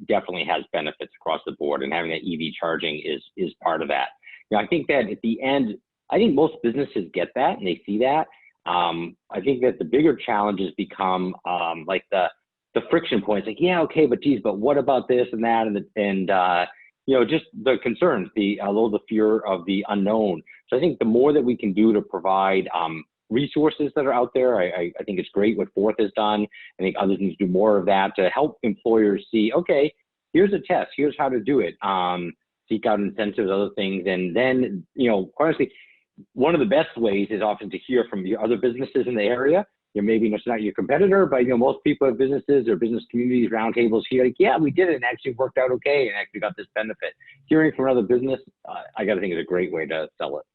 definitely has benefits across the board, and having that EV charging is part of that. I think that at the end, I think most businesses get that and they see that. I think that the bigger challenges become like the friction points, like, yeah, okay, but what about this and that, and just the concerns, a little the fear of the unknown. So I think the more that we can do to provide resources that are out there, I think it's great what Forth has done. I think others need to do more of that to help employers see, okay, here's a test, here's how to do it. Seek out incentives, other things, and then, honestly, one of the best ways is often to hear from the other businesses in the area. Maybe it's not your competitor, but most people have businesses or business communities, roundtables here. Like, yeah, we did it and actually worked out okay and actually got this benefit. Hearing from another business, I got to think is a great way to sell it.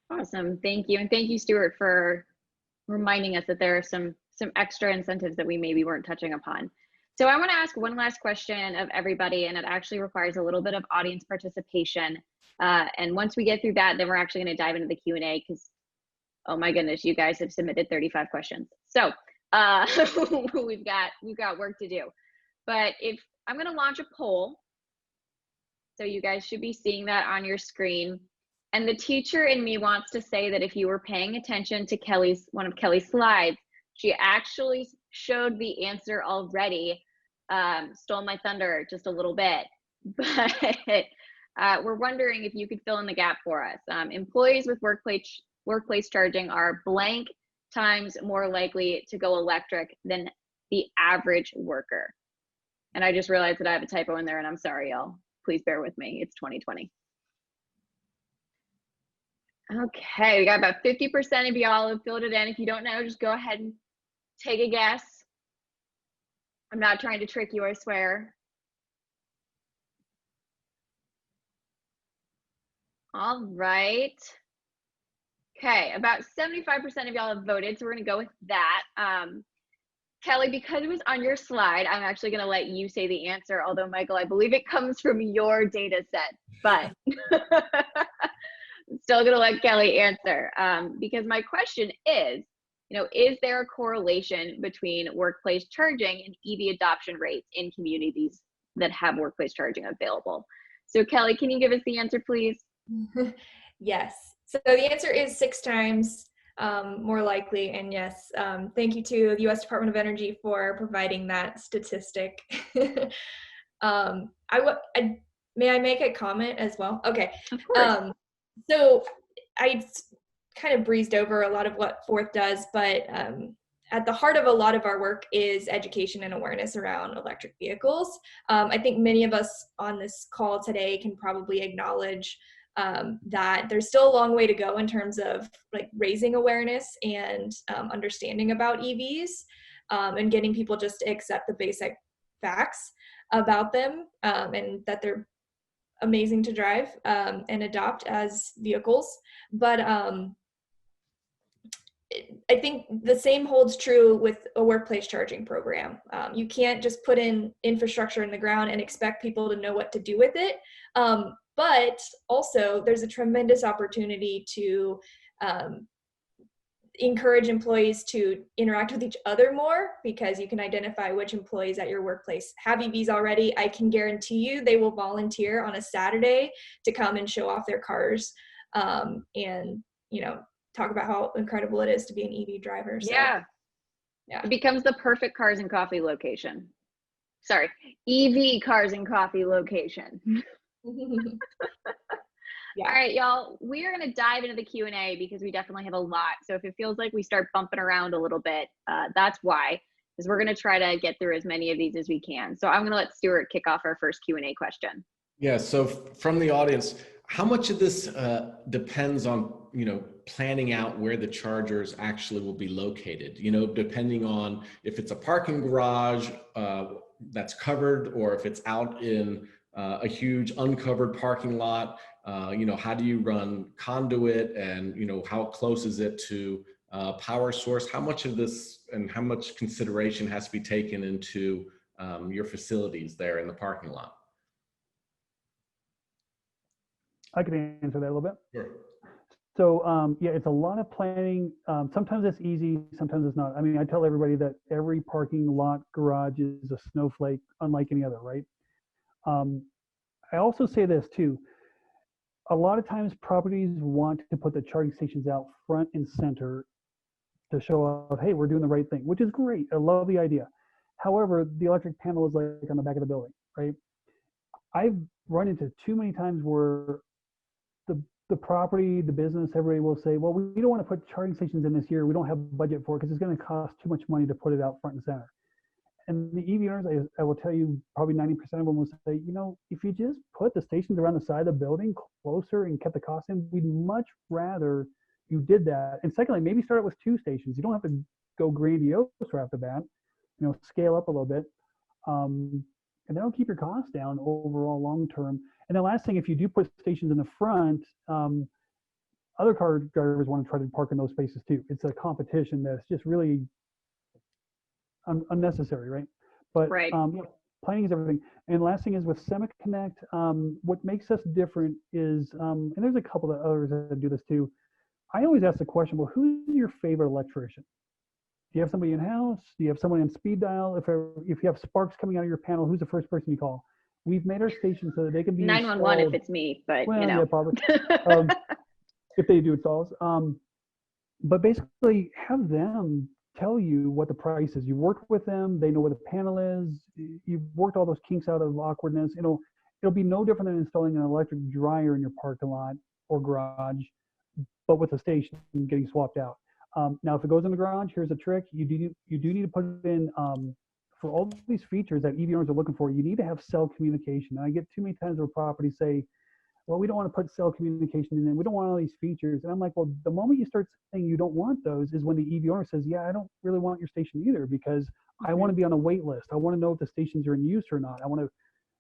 Awesome, thank you, and thank you, Stuart, for reminding us that there are some extra incentives that we maybe weren't touching upon. So I want to ask one last question of everybody, and it actually requires a little bit of audience participation. And once we get through that, then we're actually going to dive into the Q&A, because oh my goodness, you guys have submitted 35 questions. So we've got work to do. But if I'm going to launch a poll, so you guys should be seeing that on your screen. And the teacher in me wants to say that if you were paying attention to one of Kelly's slides, she actually showed the answer already. Stole my thunder just a little bit, but we're wondering if you could fill in the gap for us. Employees with workplace charging are blank times more likely to go electric than the average worker. And I just realized that I have a typo in there, and I'm sorry, y'all. Please bear with me. It's 2020. Okay, we got about 50% of y'all have filled it in. If you don't know, just go ahead and take a guess. I'm not trying to trick you, I swear. All right. Okay, about 75% of y'all have voted, so we're gonna go with that. Kelly, because it was on your slide, I'm actually gonna let you say the answer, although Michael, I believe it comes from your data set, but still gonna let Kelly answer, because my question is, is there a correlation between workplace charging and EV adoption rates in communities that have workplace charging available? So Kelly, can you give us the answer, please? Yes. So the answer is 6 times more likely. And yes, thank you to the U.S. Department of Energy for providing that statistic. May I make a comment as well? Okay. Of course. So I kind of breezed over a lot of what Forth does, but at the heart of a lot of our work is education and awareness around electric vehicles. I think many of us on this call today can probably acknowledge that there's still a long way to go in terms of like raising awareness and understanding about EVs, and getting people just to accept the basic facts about them, and that they're amazing to drive and adopt as vehicles. But I think the same holds true with a workplace charging program. You can't just put in infrastructure in the ground and expect people to know what to do with it. But also there's a tremendous opportunity to encourage employees to interact with each other more, because you can identify which employees at your workplace have EVs already. I can guarantee you they will volunteer on a Saturday to come and show off their cars, and, you know, talk about how incredible it is to be an EV driver. So, Yeah. It becomes the perfect cars and coffee location. Sorry, EV cars and coffee location. Yeah. All right, y'all, we are going to dive into the Q&A because we definitely have a lot. So if it feels like we start bumping around a little bit, that's why, because we're going to try to get through as many of these as we can. So I'm going to let Stuart kick off our first Q&A question. Yeah, so from the audience, how much of this depends on, you know, planning out where the chargers actually will be located, you know, depending on if it's a parking garage that's covered, or if it's out in a huge uncovered parking lot. You know, how do you run conduit, and, you know, how close is it to power source? How much of this and how much consideration has to be taken into your facilities there in the parking lot? I can answer that a little bit. Sure. So yeah, it's a lot of planning. Sometimes it's easy, sometimes it's not. I mean, I tell everybody that every parking lot garage is a snowflake, unlike any other, right? I also say this too. A lot of times properties want to put the charging stations out front and center to show off, hey, we're doing the right thing, which is great. I love the idea. However, the electric panel is like on the back of the building, right? I've run into too many times where the property, the business, everybody will say, well, we don't want to put charging stations in this year. We don't have budget for it because it's going to cost too much money to put it out front and center. And the EV owners, I will tell you, probably 90% of them will say, you know, if you just put the stations around the side of the building closer and kept the cost in, we'd much rather you did that. And secondly, maybe start with 2 stations. You don't have to go grandiose right off the bat. You know, scale up a little bit. And that'll keep your costs down overall long term. And the last thing, if you do put stations in the front, other car drivers want to try to park in those spaces too. It's a competition that's just really unnecessary, right? But Right. Yeah, planning is everything. And last thing is with SemiConnect, what makes us different is, and there's a couple of others that do this too. I always ask the question, well, who's your favorite electrician? Do you have somebody in-house? Do you have someone on speed dial? If you have sparks coming out of your panel, who's the first person you call? We've made our stations so that they can be 911 if installed. it's me, but Well, you know. yeah, probably. If they do installs. But basically have them tell you what the price is. You worked with them, they know what the panel is, you've worked all those kinks out of awkwardness. It'll be no different than installing an electric dryer in your parking lot or garage, but with a station getting swapped out. Now, if it goes in the garage, here's a trick. You do need to put it in, for all these features that EV owners are looking for, you need to have cell communication. And I get too many times where properties say, well, we don't want to put cell communication in, and we don't want all these features. And I'm like, well, the moment you start saying you don't want those is when the EV owner says, yeah, I don't really want your station either, because I want to be on a wait list. I want to know if the stations are in use or not. I want to,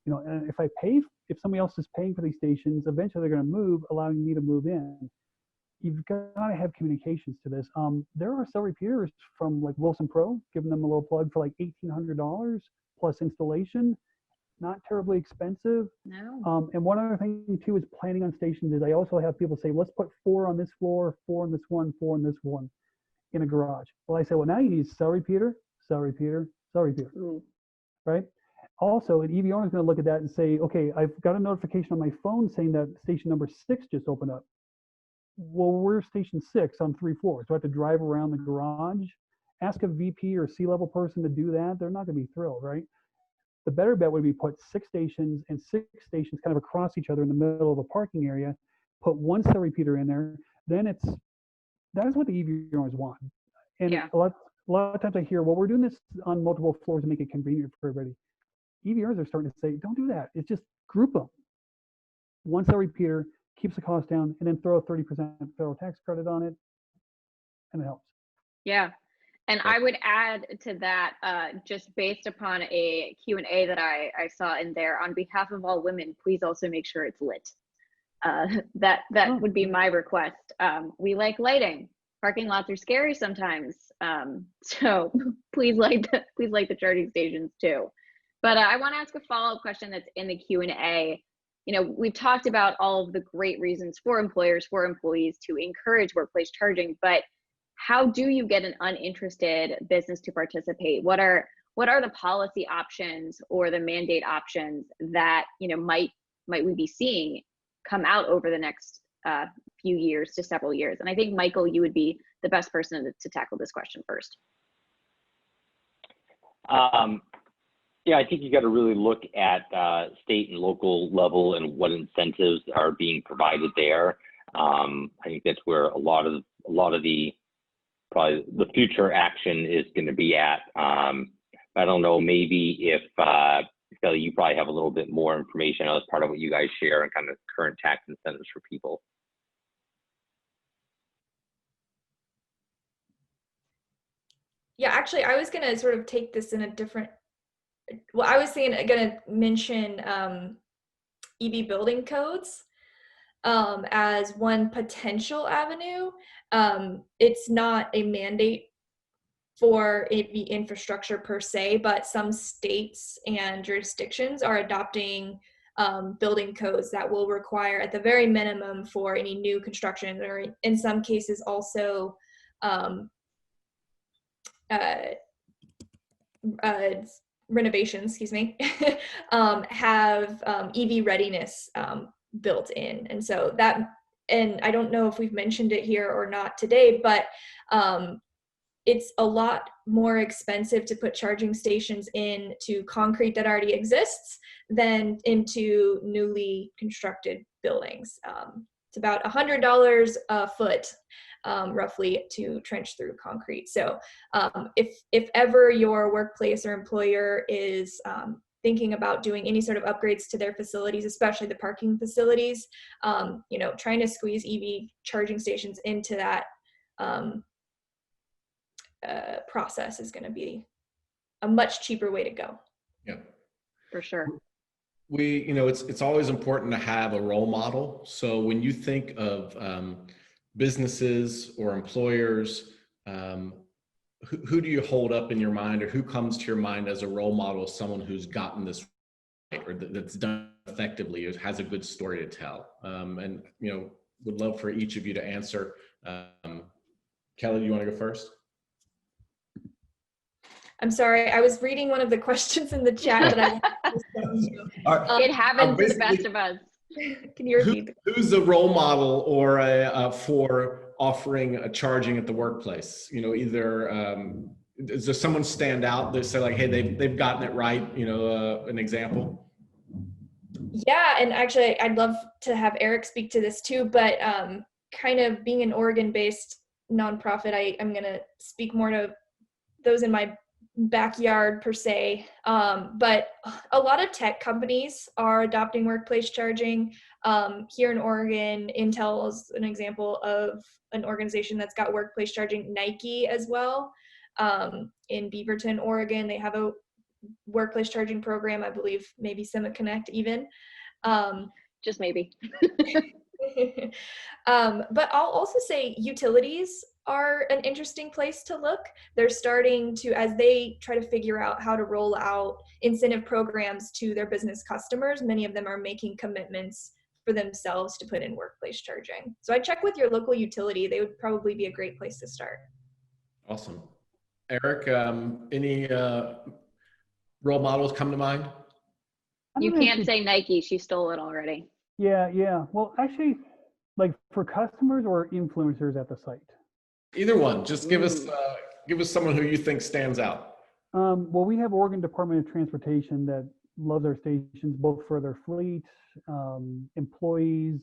you know, and if somebody else is paying for these stations, eventually they're going to move, allowing me to move in. You've got to have communications to this. There are cell repeaters from like Wilson Pro, giving them a little plug for like $1,800 plus installation. Not terribly expensive. No. And one other thing too is planning on stations is I also have people say, let's put 4 on this floor, 4 on this one, 4 on this one in a garage. Well, I say, well, now you need cell repeater, cell repeater, cell repeater, right? Also, an EV owner is going to look at that and say, okay, I've got a notification on my phone saying that station number 6 just opened up. Well, we're station 6 on 3 floors. Do I have to drive around the garage? Ask a VP or C-level person to do that. They're not going to be thrilled, right? The better bet would be put 6 stations and 6 stations kind of across each other in the middle of a parking area, put 1 cell repeater in there. Then that is what the EV owners want. And Yeah. a lot of times I hear, well, we're doing this on multiple floors to make it convenient for everybody. EV owners are starting to say, don't do that. It's just group them. 1 cell repeater keeps the cost down, and then throw a 30% federal tax credit on it, and it helps. Yeah. And I would add to that, just based upon a Q&A that I saw in there, on behalf of all women, please also make sure it's lit. That would be my request. We like lighting. Parking lots are scary sometimes. So please light the charging stations too. But I want to ask a follow-up question that's in the Q&A. You know, we've talked about all of the great reasons for employers, for employees to encourage workplace charging, but how do you get an uninterested business to participate? What are the policy options or the mandate options that, you know, might we be seeing come out over the next few years to several years? And I think, Michael, you would be the best person to tackle this question first. Yeah, I think you got to really look at state and local level and what incentives are being provided there. I think that's where a lot of the probably the future action is going to be at. I don't know, maybe if Kelly, you probably have a little bit more information as part of what you guys share and kind of current tax incentives for people. Yeah, actually, I was going to sort of take this in a different, well, I was going to mention EV building codes as one potential avenue. It's not a mandate for EV infrastructure per se, but some states and jurisdictions are adopting building codes that will require, at the very minimum, for any new construction, or in some cases also renovations, excuse me, have EV readiness built in. And so that, and I don't know if we've mentioned it here or not today, but it's a lot more expensive to put charging stations into concrete that already exists than into newly constructed buildings. It's about $100 a foot, roughly, to trench through concrete. So if ever your workplace or employer is thinking about doing any sort of upgrades to their facilities, especially the parking facilities, you know, trying to squeeze EV charging stations into that process is going to be a much cheaper way to go. Yeah, For sure. You know, it's always important to have a role model. So when you think of businesses or employers, who do you hold up in your mind, or who comes to your mind as a role model, someone who's gotten this right, or that's done effectively, or has a good story to tell? And, you know, would love for each of you to answer. Kelly, do you want to go first? I'm sorry, I was reading one of the questions in the chat that It happens to the best of us. Can you repeat? Who's a role model or for offering a charging at the workplace? You know, either does there someone stand out that say like, hey, they've gotten it right? You know, an example. Yeah, and actually, I'd love to have Eric speak to this too. But kind of being an Oregon-based nonprofit, I'm going to speak more to those in my backyard per se, but a lot of tech companies are adopting workplace charging. Here in Oregon, Intel is an example of an organization that's got workplace charging. Nike as well. In Beaverton, Oregon, they have a workplace charging program. I believe maybe SemaConnect even. Just maybe. But I'll also say utilities are an interesting place to look. They're starting to, as they try to figure out how to roll out incentive programs to their business customers, many of them are making commitments for themselves to put in workplace charging. So I'd check with your local utility. They would probably be a great place to start. Awesome. Eric, any role models come to mind? You can't say Nike, she stole it already. Yeah. Well, actually, like for customers or influencers at the site? Either one. Just give us someone who you think stands out. Well, we have Oregon Department of Transportation that loves our stations, both for their fleet, employees,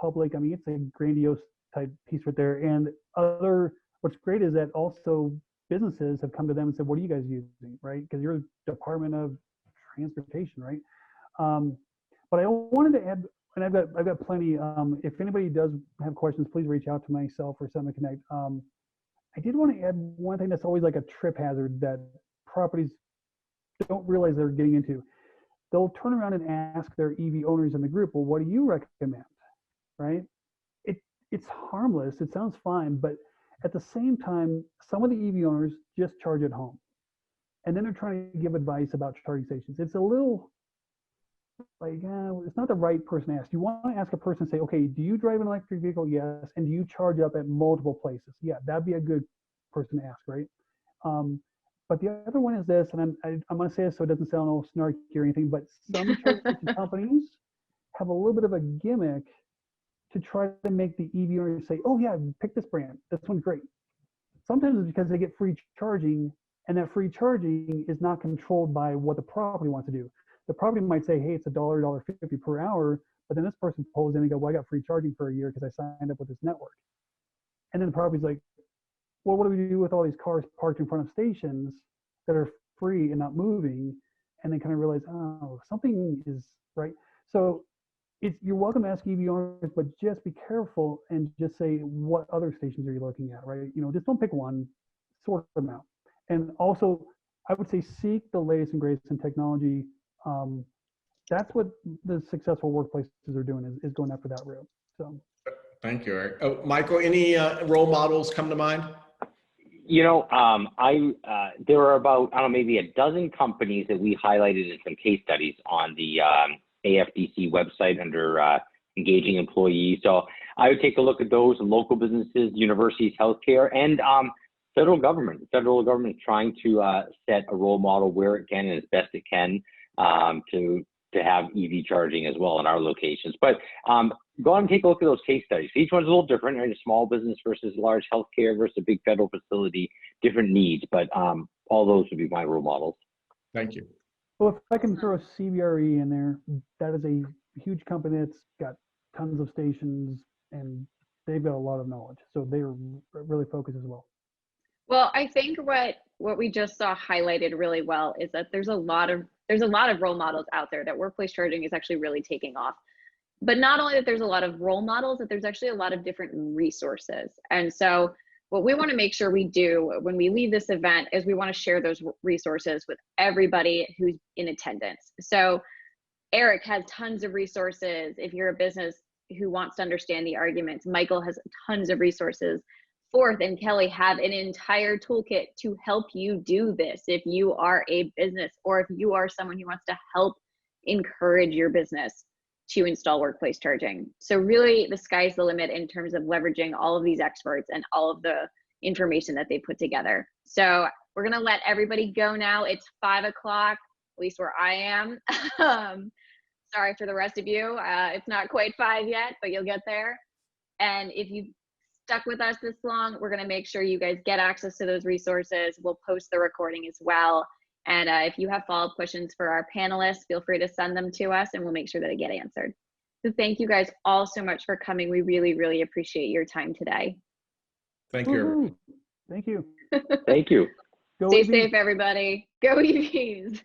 public. I mean, it's a grandiose type piece right there. And what's great is that also businesses have come to them and said, what are you guys using, right? Because you're Department of Transportation, right? But I wanted to add, and I've got plenty. If anybody does have questions, please reach out to myself or SemaConnect. I did want to add one thing that's always like a trip hazard that properties don't realize they're getting into. They'll turn around and ask their EV owners in the group, well, what do you recommend, right? It's harmless, it sounds fine, but at the same time, some of the EV owners just charge at home. And then they're trying to give advice about charging stations. It's a little like, it's not the right person to ask. You want to ask a person, say, okay, do you drive an electric vehicle? Yes. And do you charge up at multiple places? Yeah, that'd be a good person to ask, right? But the other one is this, and I'm going to say this so it doesn't sound all snarky or anything, but some charging companies have a little bit of a gimmick to try to make the EV owner say, oh yeah, pick this brand. This one's great. Sometimes it's because they get free charging, and that free charging is not controlled by what the property wants to do. The property might say, hey, it's $1.50 per hour, but then this person pulls in and go, well, I got free charging for a year because I signed up with this network. And then the property's like, well, what do we do with all these cars parked in front of stations that are free and not moving? And then kind of realize, oh, something is right. So you're welcome to ask EV owners, but just be careful and just say, what other stations are you looking at, right? Just don't pick one, sort them out. And also, I would say seek the latest and greatest in technology. That's what the successful workplaces are doing, is going after that route. So, thank you, Eric. Oh, Michael, any role models come to mind? There are about, I don't know, maybe a dozen companies that we highlighted in some case studies on the AFDC website under engaging employees. So I would take a look at those local businesses, universities, healthcare, and federal government. The federal government is trying to set a role model where it can and as best it can to have EV charging as well in our locations. But go on and take a look at those case studies. Each one's a little different, right? A small business versus large healthcare versus a big federal facility, different needs, but all those would be my role models. Thank you. Well, if I can throw a CBRE in there, that is a huge company that's got tons of stations and they've got a lot of knowledge. So they're really focused as well. Well, I think what we just saw highlighted really well is that there's a lot of role models out there, that workplace charging is actually really taking off. But not only that there's a lot of role models, that there's actually a lot of different resources. And so what we want to make sure we do when we leave this event is we want to share those resources with everybody who's in attendance. So Eric has tons of resources. If you're a business who wants to understand the arguments, Michael has tons of resources. Forth and Kelly have an entire toolkit to help you do this if you are a business or if you are someone who wants to help encourage your business to install workplace charging. So really the sky's the limit in terms of leveraging all of these experts and all of the information that they put together. So we're gonna let everybody go now. It's 5 o'clock, at least where I am. Sorry for the rest of you. It's not quite 5 yet, but you'll get there. And if you stuck with us this long, we're gonna make sure you guys get access to those resources. We'll post the recording as well. And if you have follow-up questions for our panelists, feel free to send them to us and we'll make sure that they get answered. So thank you guys all so much for coming. We really, really appreciate your time today. Thank you. Thank you. Thank you. Go Stay EVs. safe, everybody. Go EVs.